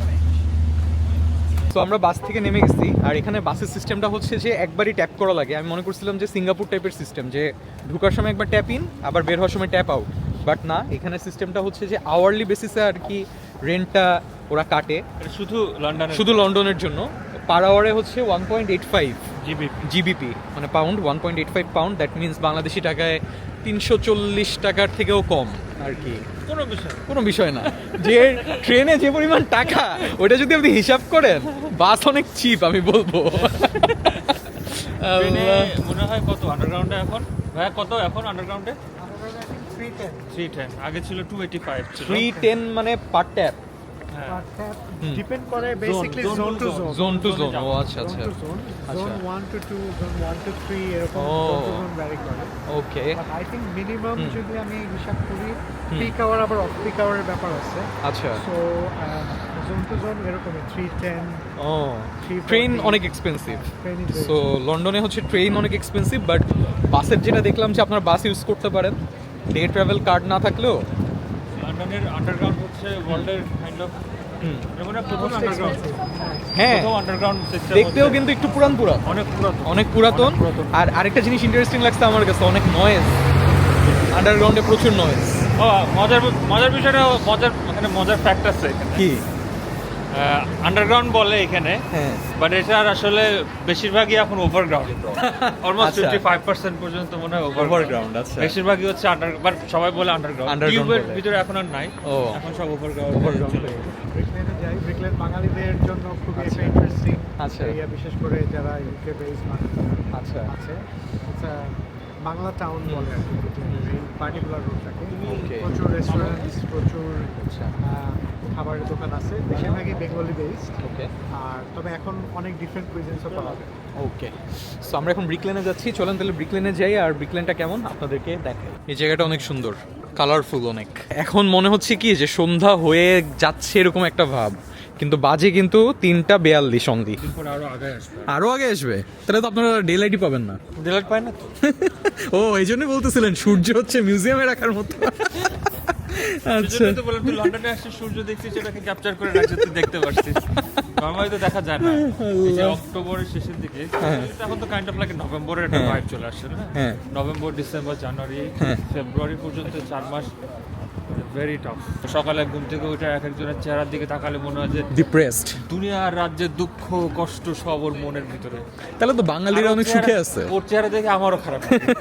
তো আমরা বাস থেকে নেমে গেছি, আর এখানে বাসের সিস্টেমটা হচ্ছে যে একবারই ট্যাপ করা লাগে। আমি মনে করছিলাম যে সিঙ্গাপুর টাইপের সিস্টেম, যে ঢোকার সময় একবার ট্যাপ ইন, আবার বের হওয়ার সময় ট্যাপ আউট। বাট না, এখানে সিস্টেমটা হচ্ছে যে আওয়ারলি বেসিসে আর কি রেন্টটা ওরা কাটে এটা শুধু লন্ডনে, শুধু লন্ডনের জন্য। পার আওয়ারে হচ্ছে 1.85 জিবিপি, মানে pound, 1.85 pound. That means Bangladeshi টাকায় 340 টাকার থেকেও কম আর কি। কোনো বিষয় না। যে ট্রেনে যে পরিমাণ টাকা, ওটা যদি আপনি হিসাব করেন, বাস অনেক চিপ আমি বলবো। ট্রেনে মনে হয় কত আন্ডারগ্রাউন্ডে এখন? ভাইয়া কত এখন আন্ডারগ্রাউন্ডে? 310, আগে ছিল 285 ছিল। 310 মানে পার ট্যাপ, ডিপেন্ড করে basically zone to zone. Zone to zone. ও আচ্ছা আচ্ছা, জোন আচ্ছা। 1 to 2, জোন 1 to 3 এরকম ও। জোন ভ্যারি করে। ওকে, বাট আই থিংক মিনিমাম যদি আমি হিসাব করি, পিক আওয়ার আবার অফ পিক আওয়ারের ব্যাপার আছে। আচ্ছা। সো জোন টু জোন এরকমই 310। ও, ট্রেন অনেক এক্সপেন্সিভ। ট্রেন ইজ সো লন্ডনে হচ্ছে ট্রেন অনেক এক্সপেন্সিভ, বাট বাসের যেটা দেখলাম যে আপনারা বাস ইউজ করতে পারেন, ডে ট্রাভেল কার্ড না থাকলেও। লন্ডনের আন্ডারগ্রাউন্ড হচ্ছে ওয়ার্ল্ডের কাইন্ড অফ মানে প্রথম আন্ডারগ্রাউন্ড। হ্যাঁ, প্রথম আন্ডারগ্রাউন্ড সিস্টেম দেখতেও কিন্তু একটু পুরান অনেক পুরাতন। অনেক পুরাতন। আর আরেকটা জিনিস ইন্টারেস্টিং লাগছে আমার কাছে, অনেক নয়েজ আন্ডারগ্রাউন্ডে, প্রচুর নয়েজ। ও মজার বিষয়টা, মজার ফ্যাক্ট আছে এখানে। কি? আন্ডারগ্রাউন্ড বলে এখানে, হ্যাঁ, বাট এটার আসলে বেশিরভাগই এখন ওভারগ্রাউন্ড। অলমোস্ট আচ্ছা। 55% পর্যন্ত মনে হয় ওভারগ্রাউন্ড। আচ্ছা, বেশিরভাগই হচ্ছে বাট সবাই বলে আন্ডারগ্রাউন্ড। Underground টিউবের বলে। ভিতরে এখন আর নাই, ও। এখন সব ওভারগ্রাউন্ড। ব্রিকলেনে যাই। ব্রিকলেন বাঙালিদের জন্য খুবই একটা ইন্টারেস্টিং আচ্ছা। এরিয়া, বিশেষ করে যারা ইউকে বেস আচ্ছা। আছে। বাংলা টাউন বলে আর কি এই পার্টিকুলার রোডটাকে। Okay. প্রচুর রেস্টুরেন্টস, প্রচুর আচ্ছা। খাবারের দোকান আছে, বেশিরভাগই বেঙ্গলি বেসড। ওকে, আর তবে এখন অনেক ডিফারেন্ট কুইজিনসও পাওয়া যায়। ওকে। সো আমরা এখন ব্রিকলেনে যাচ্ছি, চলেন তাহলে ব্রিকলেনে যাই আর ব্রিকলেনটা কেমন আপনাদেরকে দেখাই। এই জায়গাটা অনেক সুন্দর, কালারফুল অনেক। এখন মনে হচ্ছে কি যে সন্ধ্যা হয়ে যাচ্ছে এরকম একটা ভাব, কিন্তু বাজে কিন্তু 3:42 অনলি। আরো আগে আসবে, তাহলে তো আপনারা ডে লাইটই পাবেন না। ডিলাইট পায় না তো। ও, এই জন্যই বলতেছিলেন সূর্য হচ্ছে মিউজিয়ামে রাখার মতো। আচ্ছা, সেজন্যই তো বললাম, তুই লন্ডনে আসছিস, সূর্য দেখছিস, সেটাকে ক্যাপচার করে রাখছিস, তুই দেখতে পারছিস। নরমালি তো দেখা যায় না। এই যে অক্টোবরের শেষের দিকে, এখন তো কাইন্ড অফ লাগে নভেম্বরের একটা ভাইব চলে আসছে না? হ্যাঁ। নভেম্বর, ডিসেম্বর, জানুয়ারি, ফেব্রুয়ারি পর্যন্ত 4 মাস ভেরি টাফ। সকালে ঘুম থেকে উঠে এক একজনের চেহারার দিকে তাকালে মনে হয় যে ডিপ্রেসড। দুনিয়ার রাজ্যের দুঃখ কষ্ট সব ওর মনের ভিতরে। তাহলে তো বাঙালিরা অনেক সুখে আছে। ওর চেহারা দেখে আমারও খারাপ লাগে।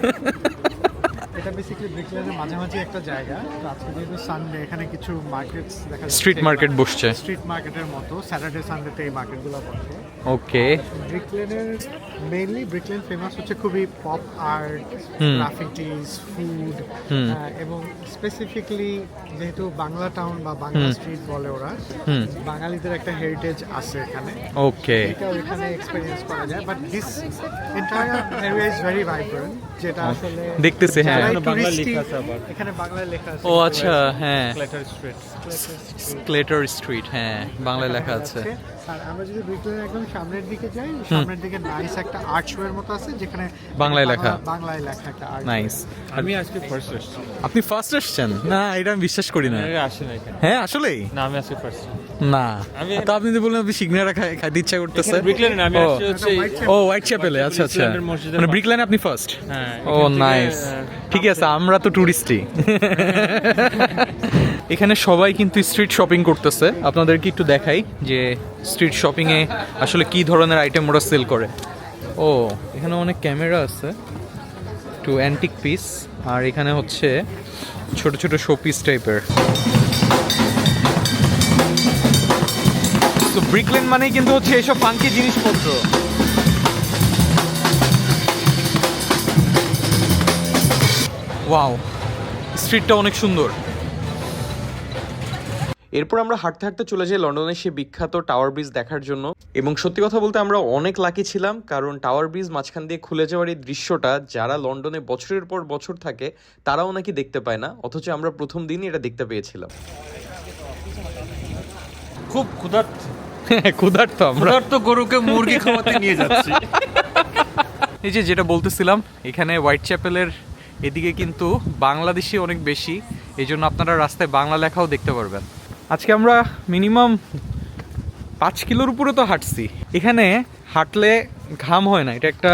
এটা বেসিক্যালি ব্রিকলেনের মাঝামাঝি একটা জায়গা। তো আজকে যেহেতু সানডে, এখানে কিছু মার্কেটস দেখা যাচ্ছে। স্ট্রিট মার্কেট বসছে। স্ট্রিট মার্কেটের মতো স্যাটারডে সানডেতে এই মার্কেটগুলো বসে। ওকে, ব্রিকলেনের মেইনলি ব্রিকলেন ফেমাস হচ্ছে খুবই পপ আর্ট, গ্রাফিটিস, ফুড, এবং স্পেসিফিকলি যেহেতু বাংলা টাউন বা বাংলা স্ট্রিট বলে ওরা, বাঙালিদের একটা হেরিটেজ আছে এখানে। ওকে, এটাও এখানে এক্সপেরিয়েন্স করা যায়। But this entire area is very vibrant, যেটা আসলে দেখতেছি। হ্যাঁ, যারা এখানে বাংলায় touristy- লেখা আছে আবার। এখানে বাংলায় লেখা আছে। ও আচ্ছা, হ্যাঁ, ক্লেটার স্ট্রিট। ক্লেটার স্ট্রিট, হ্যাঁ, বাংলায় লেখা আছে। আর আমরা যদি ব্রিকলেনের একদম সামনের দিকে যাই, সামনের দিকে নাইস একটা আর্চওয়ের মতো আছে, যেখানে বাংলায় লেখা। বাংলায় লেখা একটা আর্চ। নাইস। আমি আজকে ফার্স্ট আসছি। আপনি ফার্স্ট আসছেন? না, এটা আমি বিশ্বাস করি না। আমি আসি না এখানে। হ্যাঁ, আসলেই না, আমি আজকে ফার্স্ট। না। আমি- তো আপনি তো বললেন আপনি সিগনারা খাইতে ইচ্ছা করতেছে। ব্রিকলেনে না, আমি ও। আসছি হচ্ছে ও, হোয়াইট চ্যাপেলে। আচ্ছা আচ্ছা, ব্রিকলেনের মসজিদের মানে ব্রিকলেনে আপনি ফার্স্ট। হ্যাঁ, ও এখান থেকে, নাইস, ঠিক আছে, আমরা তো টুরিস্টই। এখানে সবাই কিন্তু স্ট্রিট শপিং করতেছে। আপনাদেরকে একটু দেখাই যে স্ট্রিট শপিং এ আসলে কি ধরনের আইটেম ওরা সেল করে। ও, এখানে অনেক ক্যামেরা আছে, একটু অ্যান্টিক পিস, আর এখানে হচ্ছে ছোট ছোট শোপিস টাইপের। তো ব্রিকলেন মানেই কিন্তু হচ্ছে এইসব ফাঙ্কি জিনিসপত্র। ওয়াও, স্ট্রিটটা অনেক সুন্দর। এরপর আমরা হাঁটতে হাঁটতে চলে যাই লন্ডনের সেই বিখ্যাত টাওয়ার ব্রিজ দেখার জন্য। এবং সত্যি কথা বলতে আমরা অনেক লাকি ছিলাম, কারণ টাওয়ার ব্রিজ মাঝখান দিয়ে খুলে যাওয়ার এই দৃশ্যটা যারা লন্ডনে বছরের পর বছর থাকে তারাও নাকি দেখতে পায় না, অথচ আমরা প্রথম দিনই এটা দেখতে পেয়েছিলাম। খুব ক্ষুধার্ত ক্ষুধার্ত আমরা। গরুকে মুরগি খাওয়াতে নিয়ে যাচ্ছি। এই যে যেটা বলতেছিলাম, এখানে হোয়াইট চ্যাপেলের এদিকে কিন্তু বাংলাদেশি অনেক বেশি, এই জন্য আপনারা রাস্তায় বাংলা লেখাও দেখতে পারবেন। আজকে আমরা মিনিমাম 5 কিলোর উপরে তো হাঁটছি। এখানে হাঁটলে ঘাম হয় না, এটা একটা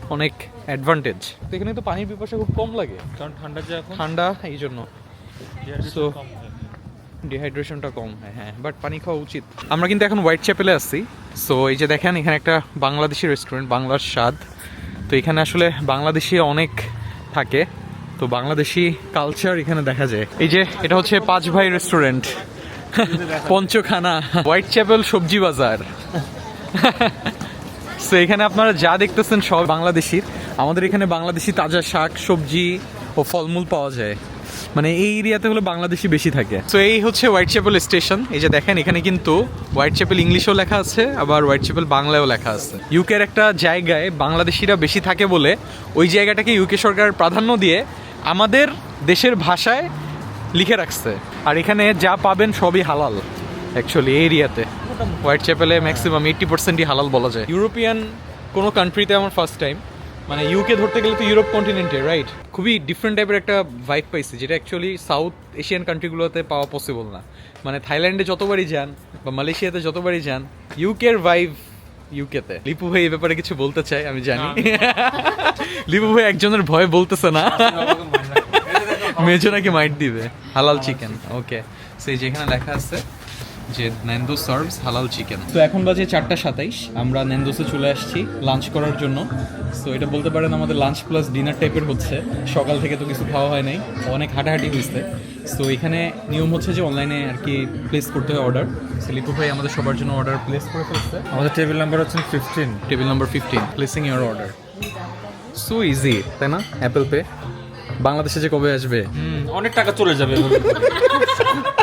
অনেক অ্যাডভান্টেজ। তো এখানে তো পানির পিপাসা খুব কম লাগে, কারণ ঠান্ডা যে এখন, ঠান্ডা, এই জন্য। So, ডিহাইড্রেশনটা কম হয়, হ্যাঁ, বাট পানি খাওয়া উচিত। আমরা কিন্তু এখন হোয়াইট চ্যাপেলে আসছি। সো এই যে দেখেন এখানে একটা বাংলাদেশি রেস্টুরেন্ট, বাংলার স্বাদ। তো এখানে আসলে বাংলাদেশি অনেক থাকে, তো বাংলাদেশি কালচার এখানে দেখা যায়। এই যে এটা হচ্ছে পাঁচ ভাই রেস্টুরেন্ট, পঞ্চখানা, হোয়াইট চ্যাপেল সবজি বাজার। সো এখানে আপনারা যা দেখতেছেন সব বাংলাদেশির। আমাদের এখানে বাংলাদেশি তাজা শাক সবজি ও ফলমূল পাওয়া যায়, মানে এই এরিয়াতে হলো বাংলাদেশি বেশি থাকে। সো এই হচ্ছে হোয়াইট চ্যাপেল স্টেশন। এই যে দেখেন এখানে কিন্তু হোয়াইট চ্যাপেল ইংলিশেও লেখা আছে, আবার হোয়াইট চ্যাপেল বাংলায়ও লেখা আছে। ইউকের একটা জায়গায় বাংলাদেশিরা বেশি থাকে বলে ওই জায়গাটাকে ইউকে সরকার প্রাধান্য দিয়ে আমাদের দেশের ভাষায় লিখে রাখছে। আর এখানে যা পাবেন সবই হালাল অ্যাকচুয়ালি এই এরিয়াতে। হোয়াইট চ্যাপেলে ম্যাক্সিমাম 80%ই হালাল বলা যায়। ইউরোপিয়ান কোনো কান্ট্রিতে আমার ফার্স্ট টাইম, মানে ইউকে ধরতে গেলে তো ইউরোপ কন্টিনেন্টে, রাইট? খুবই ডিফারেন্ট টাইপের একটা ভাইব পাইছি, যেটা অ্যাকচুয়ালি সাউথ এশিয়ান কান্ট্রিগুলোতে পাওয়া পসিবল না। মানে থাইল্যান্ডে যতবারই যান বা মালয়েশিয়াতে যতবারই যান, ইউকের ভাইব ইউকেতে। লিপু ভাই এই ব্যাপারে কিছু বলতে চাই আমি জানি। লিপু ভাই একজনের ভয় বলতেছে না, মেজো নাকি মাইট দিবে। হালাল চিকেন, ওকে। সেই যেখানে লেখা আছে যে ন্যান্ডো সার্ভস হালাল চিকেন। তো এখন বাজে 4:27, আমরা ন্যান্ডোসে চলে আসছি লাঞ্চ করার জন্য। সো এটা বলতে পারেন আমাদের লাঞ্চ প্লাস ডিনার টাইপের হচ্ছে। সকাল থেকে তো কিছু খাওয়া হয় নাই, অনেক হাঁটাহাঁটি হয়েছে। সো এখানে নিয়ম হচ্ছে যে অনলাইনে আর কি প্লেস করতে হয় অর্ডার। লিপু ভাই আমাদের সবার জন্য অর্ডার প্লেস করে ফেলছে। আমাদের টেবিল নাম্বার হচ্ছে 15। Table number 15, placing your order. So easy, তাই না? অ্যাপেল পে বাংলাদেশে যে কবে আসবে? অনেক টাকা চলে যাবে,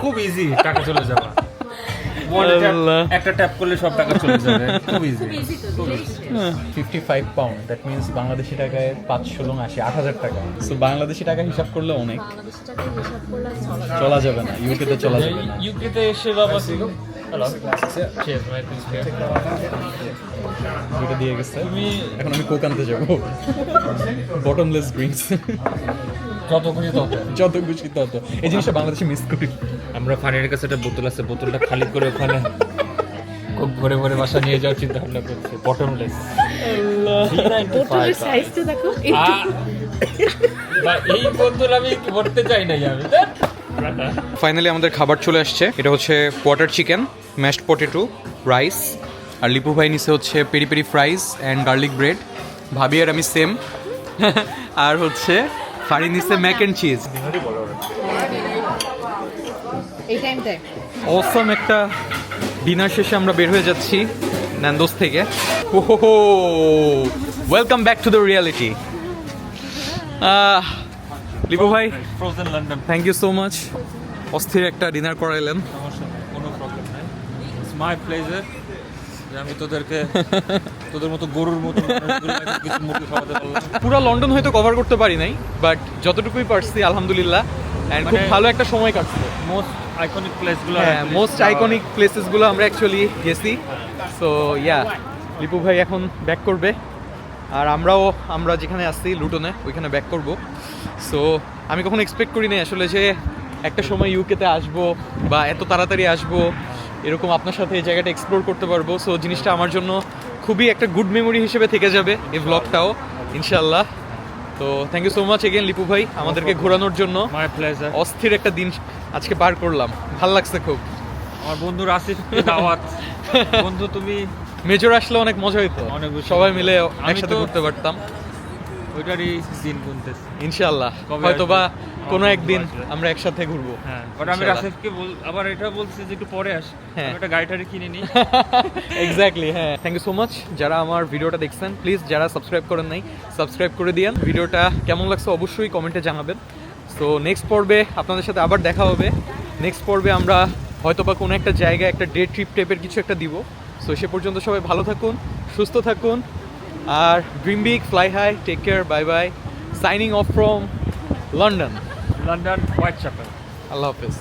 খুব ইজি টাকা চলে যাবে। একটা ট্যাপ করলে সব টাকা চলে যাবে, খুব easy. 55 pound, that means Bangladeshi টাকায় 5 লং 80, 8,000 টাকা। সো বাংলাদেশি টাকা হিসাব করলে অনেক চলা যাবে না, ইউকেতে চলা যাবে না। ইউকেতে এসে বাবা দুটো দিয়ে গেছে, এখন আমি কোক আনতে যাবো। বটমলেস ড্রিঙ্কস, যত খুশি তত। যত খুশি তত। এই জিনিসটা বাংলাদেশে মিস করি আমরা ফানির কাছে একটা বোতল আছে, বোতলটা খালি করে ওখানে খুব ভরে ভরে বাসা নিয়ে যাওয়ার চিন্তা ভাবনা করছে। বটমলেস বোতলের সাইজটা দেখো। এই বোতল আমি ভরতে চাই নাই আমি। ফাইনালি আমাদের খাবার চলে আসছে। এটা হচ্ছে quarter chicken, mashed potato, rice, আর লিপু ভাই নিচে হচ্ছে peri peri fries and garlic bread. ভাবি আর আমি সেম। আর হচ্ছে ফারি নিচে ম্যাক অ্যান্ড চিজ। এই টাইমটায় অসম একটা ডিনার শেষে আমরা বের হয়ে যাচ্ছি ন্যান্ডোস থেকে। ওহো, welcome back to the reality. Lipu ভাই, frozen London, thank you so much. অস্থির একটা ডিনার করাইলেন। সমস্যা নেই, কোনো প্রবলেম নাই। ইটস মাই প্লেজার যে আমি তোদের মতো গরুর মতো কিছু মুরগি খাওয়াতে পারলাম। পুরো লন্ডন হয়তো কভার করতে পারি নাই, বাট যতটুকুই পারছি আলহামদুলিল্লাহ, অ্যান্ড খুব ভালো একটা সময় কাটছে। মোস্ট আইকনিক প্লেসগুলো, হ্যাঁ, মোস্ট আইকনিক প্লেসেসগুলো আমরা অ্যাকচুয়ালি গেছি। সো ইয়া, লিপু ভাই এখন ব্যাক করবে, আর আমরা যেখানে আসছি লুটনে ওইখানে ব্যাক করব। সো আমি কখনো এক্সপেক্ট করি নাই আসলে যে একটা সময় ইউকেতে আসবো বা এত তাড়াতাড়ি আসবো, এরকম আপনার সাথে এই জায়গাটা এক্সপ্লোর করতে পারবো। সো জিনিসটা আমার জন্য খুবই একটা গুড মেমোরি হিসেবে থেকে যাবে এই ব্লগটাও ইনশাল্লাহ। তো thank you so much again Lipu ভাই, আমাদেরকে ঘোরানোর জন্য। My pleasure. অস্থির একটা দিন আজকে পার করলাম, ভাল লাগছে খুব। আমার বন্ধু রাসিফকে দাওয়াত। বন্ধু তুমি মেজর আসলে অনেক মজা হইতো, অনেক বেশি সবাই মজা। মিলে আমি একসাথে তো- ঘুরতে পারতাম ওইটারই দিন গুনতেছি। ইনশাআল্লাহ। কবে হয়তো বা আসবে? কোনো কবে একদিন আসবে? আমরা একসাথে ঘুরবো। হ্যাঁ, বাট আমি ইনশাআল্লাহ। রাসিফকে আবার এটা বলছি যে একটু পরে আস, হ্যাঁ। আমি একটা গাড়িটারি কিনে নিই। এক্স্যাক্টলি, হ্যাঁ। থ্যাংক ইউ সো মাচ যারা আমার ভিডিওটা দেখছেন। প্লিজ যারা সাবস্ক্রাইব করেন নাই, সাবস্ক্রাইব করে দিয়েন। ভিডিওটা কেমন লাগছে অবশ্যই কমেন্টে জানাবেন। সো নেক্সট পর্বে আপনাদের সাথে আবার দেখা হবে। নেক্সট পর্বে আমরা হয়তো বা কোনো একটা জায়গায় একটা ডে ট্রিপ টাইপের কিছু একটা দিব। সো সে পর্যন্ত সবাই ভালো থাকুন, সুস্থ থাকুন, আর dream big, fly high, take care, bye bye. Signing off from London. London, Whitechapel. Allah হাফেজ।